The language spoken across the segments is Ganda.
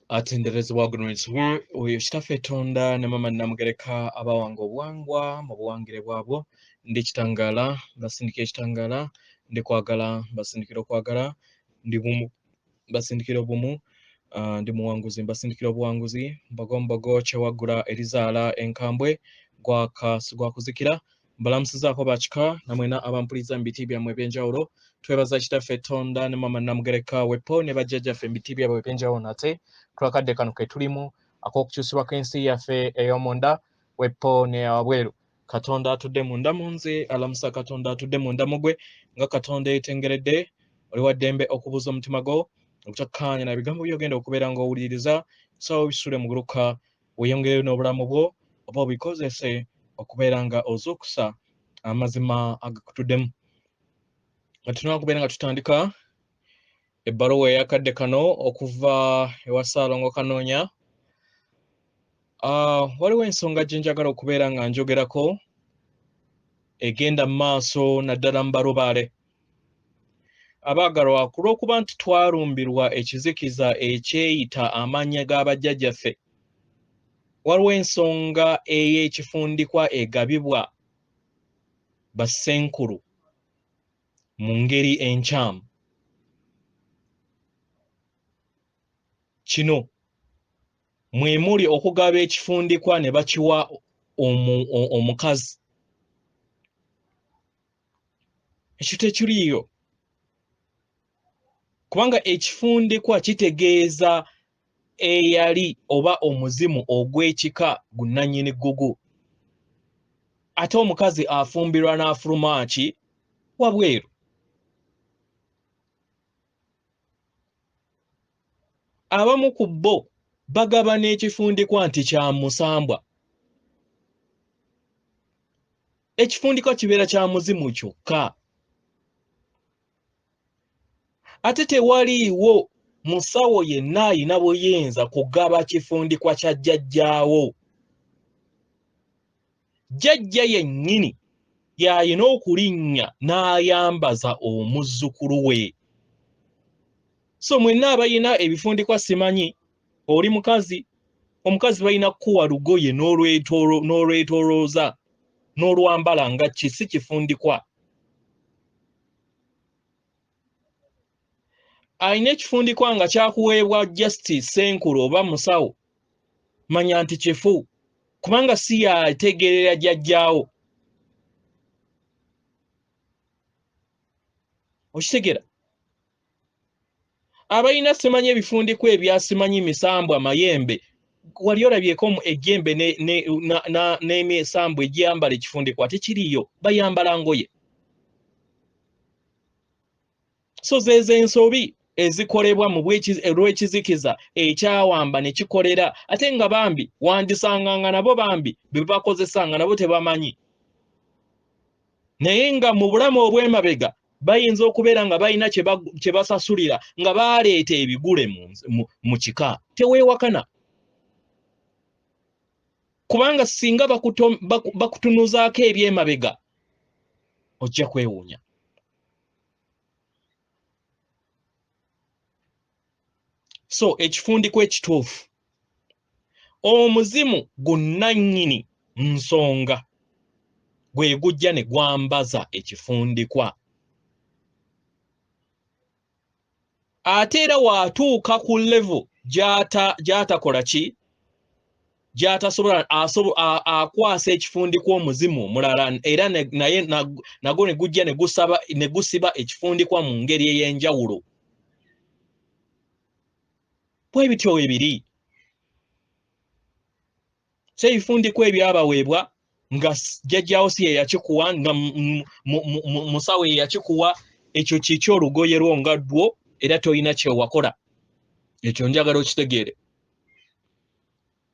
atenderezebwa guno oyo kitaffe Katonda ne mama namugereka abawanga obuwangwa mu buwangire bwabwo ndi kitangala basindikira kitangala ndi kwagala basindikira kwagala ndi bumu basindikira bumu ndi muwanguzi basindikira obuwanguzi mbagombogo kyewagula erizala enkambwe gwa kuzikira mbalamusizaako bakika namwena abampuliza mbiti byamwe ebyenjawulo twebaza kitaffe Katonda ne mama namugereka wepo ne bajjajjaffe mbiti byabwe ebyenjawulo nate twakadde kano ke tulimu ak'okukyusibwa kw'ensi yaffe ey'omunda wepo ne wabweru Katonda atudde munda munze alamusa Katonda atudde munda mugwe nga Katonda yetengeredde oli wa ddembe okubuuza omutima gwo okutakkaanya na bigambo by'ogenda okubeera ng'owuliriza so bisule mu guluka weyongere n'obulamu bwo oba obikozese okubeera nga ozuukusa amazima agakutuddemu nga tunaa kubeera nga tutandika ebbaluwa eyakadde kano okuva ewa Ssalongo Kanonya. Waliwo ensonga gye njagala okubeera nga njogerako egenda mu maaso naddala mu balubaale. Abaagalwa ku lw'okuba nti twalumbirwa ekizikiza ekyeyita amannya g'abajjajjaffe, waliwo ensonga ey'ekifundikwa egabibwa bassenkulu mu ngeri enkyamu. Kino mwe muli okugaba ekifundikwa ne bakiwa omukazi. Ekyo tekiriiyo. Kubanga ekifundikwa kitegeeza eyali oba omuzimu ogw'ekika gunnannyini ggugu. Ate omukazi afumbirwa n'afuluma ki wabweru. Abamu ku bo bagaba n'ekifundikwa nti kya musambwa. Ekifundikwa kibeera kya muzimu kyokka. Ate tewaliiwo musawo yenna alina buyinza kugaba kifundikwa kya jjajjaawo. Jjajja yennyini y'alina okulinnya n'ayambaza omuzzukulu we. So mwenna abalina ebifundikwa simanyi oli mukazi, omukazi balina kuwa lugoye n'olwetolooza n'olwambala nga kisi kifundikwa. Alina ekifundikwa nga kyakuweebwa justice SSENKULU oba musawo, manya nti kifu kubanga si yategeerera jjajjaawo. Okitegeera? Abalina simanyi ebifundikwa ebyasimanyi misambwa mayembe, wali olabyeko ejjembe n'emisambwa egyambala ekifundikwa tekiriiyo, bayambala ngoye. So zezo ensobi ezikolebwa mu lw'ekizikiza ekyawamba ne kikolera, ate nga bambi wandisanganga nabo bambi be bakozesanga nabo tebamanyi. Naye nga mu bulamu obw'emabega bayinza okubeera nga balina kye basasulira nga baaleeta ebigule mu kika. Teweewakana. Kubanga singa bakutunuzaako eby'emabega ojja kwewuunya. So ekifundikwa ekituufu, omuzimu gunnannyini nsonga gwe gujja ne gwambaza ekifundikwa. Ate era waatuuka ku level gy'atakola ki? Gy'atasobola akwasa ekifundikwa omuzimu omulala era naye nagwo ne gujja ne gusiba ekifundikwa mu ngeri ey'enjawulo. Bwe bityo ebiri. So ebifundikwa ebyabaweebwa nga jjajjaawo si ye yakikuwa, nga musawo ye yakikuwa, ekyo kiki olugoye lwo nga ddwo era toyina kye wakola. Ekyo njagala okitegeere.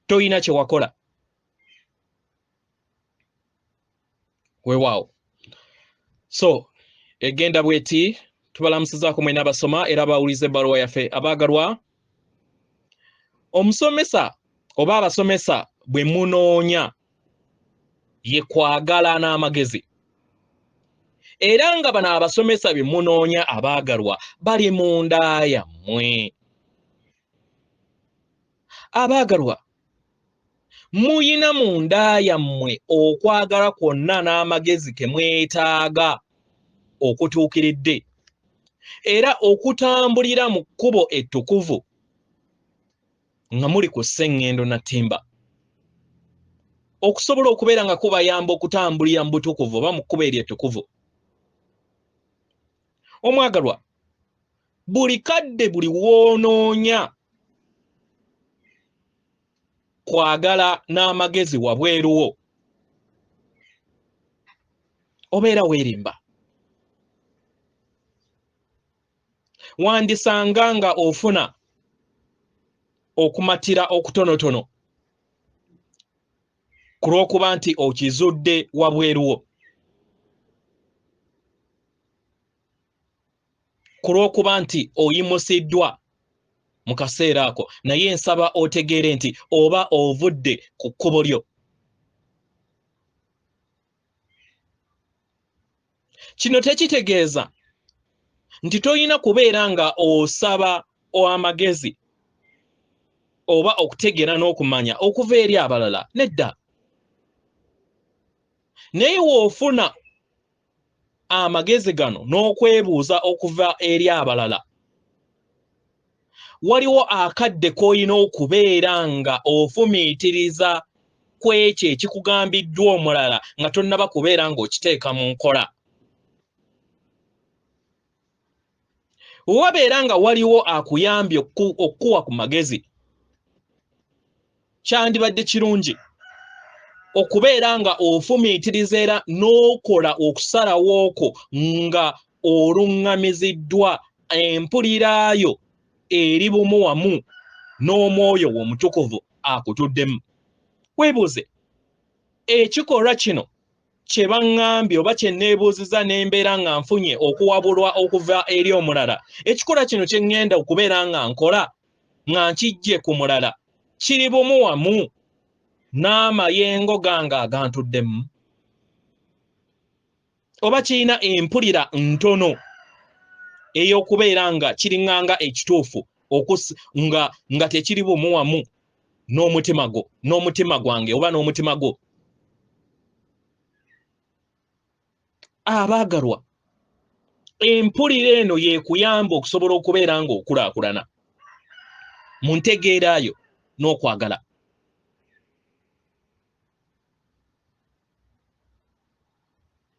Toyina kye wakola. Weewaawo. So egenda bweti tubalamusizaako mwena abasoma era abawuliza ebbaluwa yaffe. Abaagalwa, omusomesa oba abasomesa bwe munoonya ye Kwagala n'Amagezi. Era nga bano abasomesa bye munoonya abaagalwa bali mu nda yammwe. Abaagalwa, muyina munda yammwe okwagala kwonna n'amagezi ke mwetaaga okutuukiridde era okutambulira mu kkubo ettukuvu nga muli ku sseŋŋendo na ttimba okusobola okubeera nga kubayamba okutambulira mu butukuvu oba mu kkubo eryo ettukuvu. Omwagalwa, buli kadde buli woonoonya kwagala n'amagezi wabweruwo obeera weerimba. Wandisanga nga ofuna okumatira okutonotono ku lw'okuba nti okizudde wabweruwo, ku lw'okuba nti oyimusiddwa mu kaseera ako, naye nsaba otegeere nti oba ovudde ku kkubo lyo. Kino tekitegeeza nti toyina kubeera nga osaba amagezi oba okutegeera n'okumanya okuva eri abalala, nedda. Naye woofuna amagezi gano n'okwebuuza okuva eri abalala, waliwo akadde k'olina okubeera nga ofumiitiriza ku ekyo ekikugambiddwa omulala nga tonnaba kubeera ng'okiteeka mu nkola. Wabeera nga waliwo akuyambye okukuwa ku magezi, kyandibadde kirungi okubeera nga ofumiitiriza era n'okola okusalawo okwo nga oluŋŋamiziddwa empuliraayo eri bumu wamu n'omwoyo omutukuvu akutuddemu. Weebuuze, ekikolwa kino kye baŋŋambye oba kye neebuuziza n'embeera nga nfunye okuwabulwa okuva eri omulala, ekikolwa kino kye ŋŋenda okubeera nga nkola nga nkijje ku mulala kiri bumu wamu n'amayengo gange agantuddemu, oba kirina empulira ntono ey'okubeera nga kiriŋŋanga ekituufu nga tekiri bumu wamu n'omutima gwange oba n'omutima gwo. Abaagalwa, empulira eno yeekuyamba okusobola okubeera nga okulaakulana mu ntegeeraayo n'okwagala.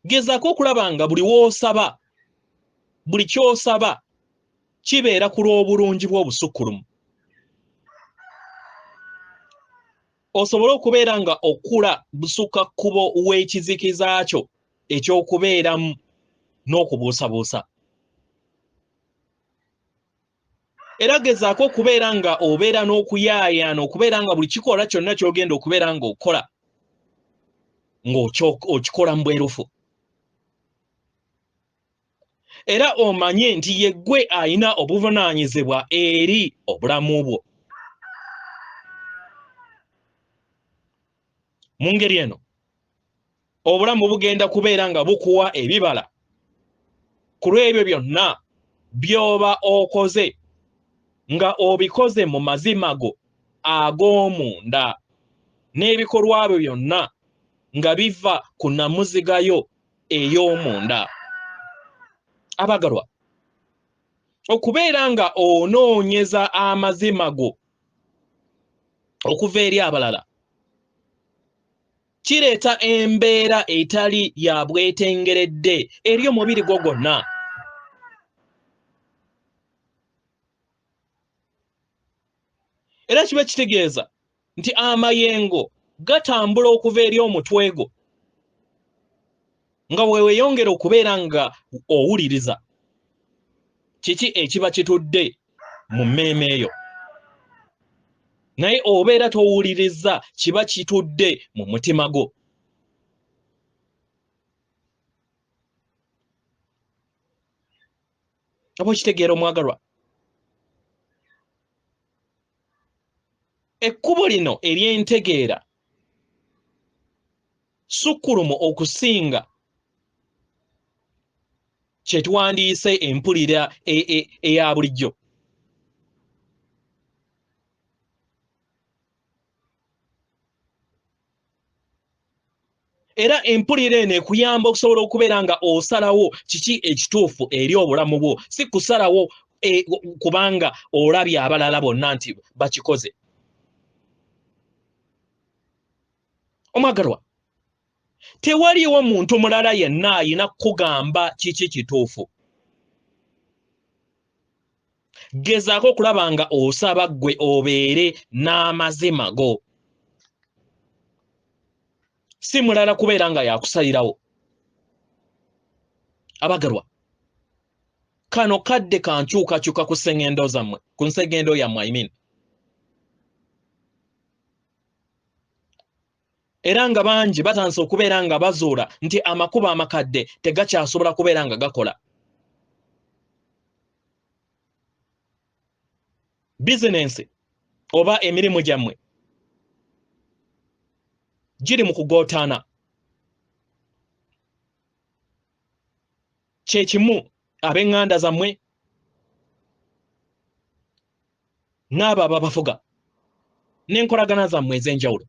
Gezaako okulaba nga buli w'osaba, buli ky'osaba kibeera ku lw'obulungi bw'obusukkulumu, osobole okubeera nga okula busukka kkubo w'ekizikiza kyo eky'okubeeramu n'okubuusabuusa. Era gezaako okubeera nga obeera n'okuyaayaana okubeera nga buli kikolwa kyonna ky'ogenda okubeera ng'okola ng'okikola mu bwerufu. Era omanye nti ye ggwe ayina obuvunaanyizibwa eri obulamu bwo. Mu ngeri eno obulamu bugenda kubeera nga bukuwa ebibala ku lw'ebyo byonna by'oba okoze nga obikoze mu mazima go ag'omunda n'ebikolwa byo byonna nga biva ku nnamuzigayo ey'omunda. Abaagalwa, okubeera nga onoonyeza amazima go okuva eri abalala kireeta embeera etali ya bwetengeredde eri omubiri gwo gwonna. Era kiba kitegeeza nti amayengo gatambula okuva eri omutwe gwo nga weeyongera okubeera nga owuliriza kiki ekiba kitudde mu mmeeme eyo, naye obeera towuliriza kiba kitudde mu mutima gwo. Oba okitegeera omwagalwa? Ekkubo lino ery'entegeera sukkulumu okusinga kye tuwandiise empulira eya bulijjo. era empulira eno ekuyamba okusobola okubeera nga osalawo kiki ekituufu eri obulamu bwo, si kusalawo kubanga olabye abalala bonna nti bakikoze. Omwagalwa, tewaliwo muntu mulala yenna ayina kugamba kiki kituufu. Gezaako okulaba nga osaba ggwe obeere n'amazima go, si mulala kubeera nga yakusalirawo. Abagalwa, kano kadde kankyukakyuka ku ssengendo zammwe, ku nsengendo yammwe era nga bangi batandise okubeera nga bazuula nti amakubo amakadde tegakyasobola kubeera nga gakola. Bizinensi oba emirimu gyammwe giri mu kugootaana. Kyekimu ab'eŋŋanda zammwe n'abo ababafuga n'enkolagana zammwe ez'enjawulo.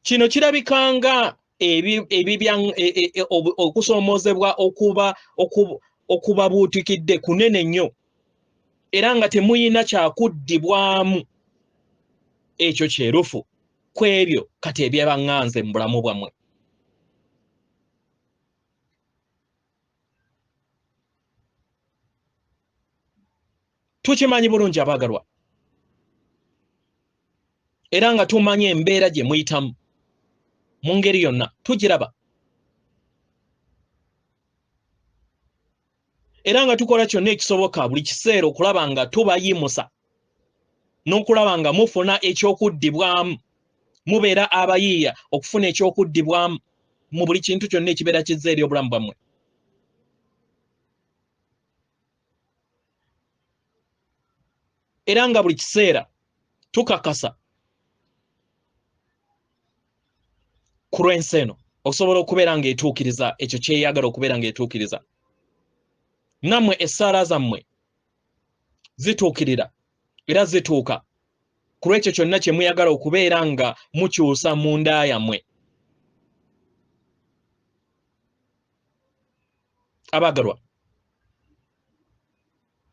Kino kirabikanga okusoomozebwa okuba buutikidde kunene nnyo, era nga temuyina kyakuddibwamu ekyo kyerufu ku ebyo kati ebyabaŋŋanze mu bulamu bwammwe. Tukimanyi bulungi abaagalwa, era nga tumanyi embeera gye muyitamu mu ngeri yonna tugiraba, era nga tukola kyonna ekisoboka buli kiseera okulaba nga tubayimusa n'okulaba nga mufuna ekyokuddibwamu, mubeera abayiiya okufuna ekyokuddibwamu mu buli kintu kyonna ekibeera kizza eri obulamu bwammwe. Era nga buli kiseera tukakasa ku lw'ensi eno okusobola okubeera ng'etuukiriza ekyo kyeyagala okubeera ng'etuukiriza. Nammwe essaala zammwe zituukirira era zituuka ku lw'ekyo kyonna kye muyagala okubeera nga mukyusa mu nda yammwe. Abaagalwa,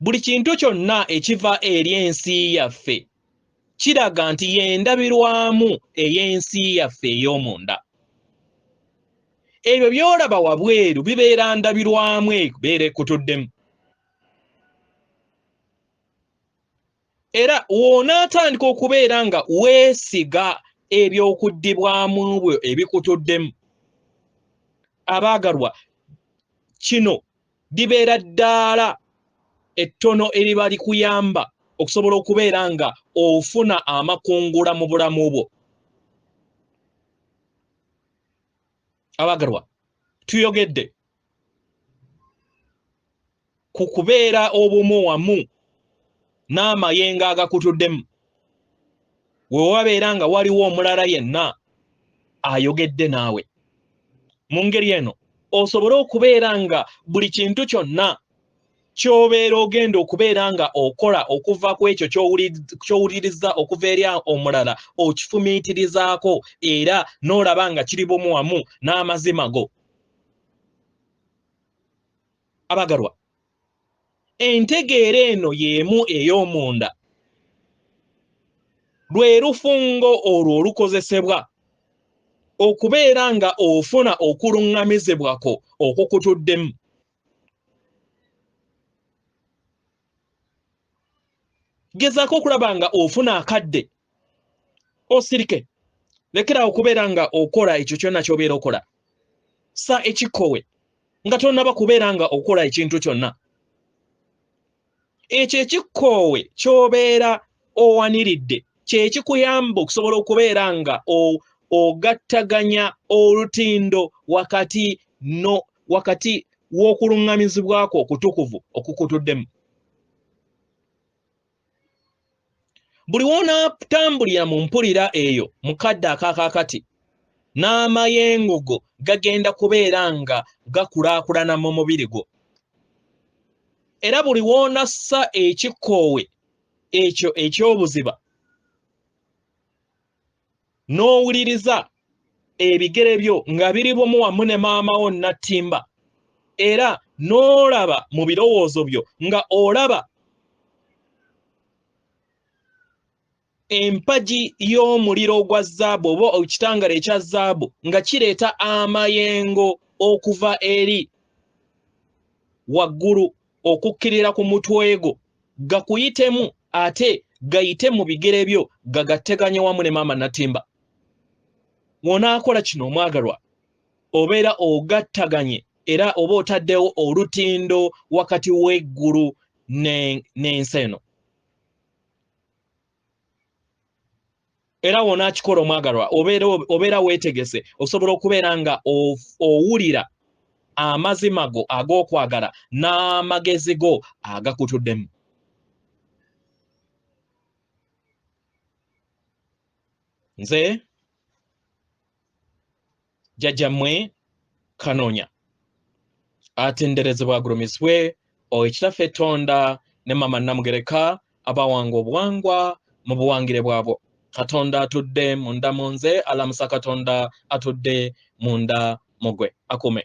buli kintu kyonna ekiva eri ensi yaffe kiraga nti y'endabirwamu ey'ensi yaffe ey'omunda. Ebyo by'olaba wabweru bibeera ndabirwamu ekubeera ekutuddemu. Era w'onaatandika okubeera nga weesiga ebyokuddibwamu bwe ebikutuddemu, abaagalwa, kino libeera ddaala ettono eriba likuyamba okusobola okubeera nga ofuna amakungula mu bulamu bwo. Abaagalwa, tuyogedde ku kubeera obumu wamu n'amayengo agakutuddemu. Bwe wabeera nga waliwo omulala yenna ayogedde naawe, mu ngeri eno osobole okubeera nga buli kintu kyonna ky'obeera ogenda okubeera nga okola okuva ku ekyo ky'owuliriza okuva eri omulala okifumiitirizaako era n'olaba nga kiri bumu wamu n'amazima go. Abaagalwa, entegeera eno y'emu ey'omunda, lwe lufungo olwo olukozesebwa okubeera nga ofuna okuluŋŋamizibwako okukutuddemu. Gezaako okulaba nga ofuna akadde osirike, lekera okubeera nga okola ekyo kyonna ky'obeera okola. Sa ekikkowe nga tonnaba kubeera nga okola ekintu kyonna. Ekyo ekikkoowe ky'obeera owaniridde kye kikuyamba okusobola okubeera nga ogattaganya olutindo wakati w'okuluŋŋamizibwako okutukuvu okukutuddemu. Buli w'onaatambulira mu mpulira eyo mu kadde akaakakati, n'amayengo go gagenda kubeera nga gakulaakulana mu mubiri gwo. Era buli w'onassa ekikkoowe ekyo eky'obuziba, n'owuliriza ebigere byo nga biri bumu wamu ne maama wo Nattimba, era n'olaba mu birowoozo byo nga olaba empagi y'omuliro ogwa zaabu oba ekitangala ekya zaabu nga kireeta amayengo okuva eri waggulu okukkirira ku mutwe gwo gakuyitemu ate gayite mu bigere byo gagatteganye wamu ne maama Nattimba. Wonaakola kino omwagalwa, obeera ogattaganye era oba otaddewo olutindo wakati w'eggulu n'ensi eno. Era wonaakikola omwagalwa, obeera weetegese osobola okubeera nga owulira amazima go ag'okwagala n'amagezi go agakutuddemu. Nze jjajjammwe Kanonya atenderezebwa agulumisibwe Owekitaffe Tonda ne Mama Namugereka abawanga obuwangwa mu buwangire bwabwo. Katonda atudde munda mu nze, alamusa Katonda atudde munda mu ggwe. Akume.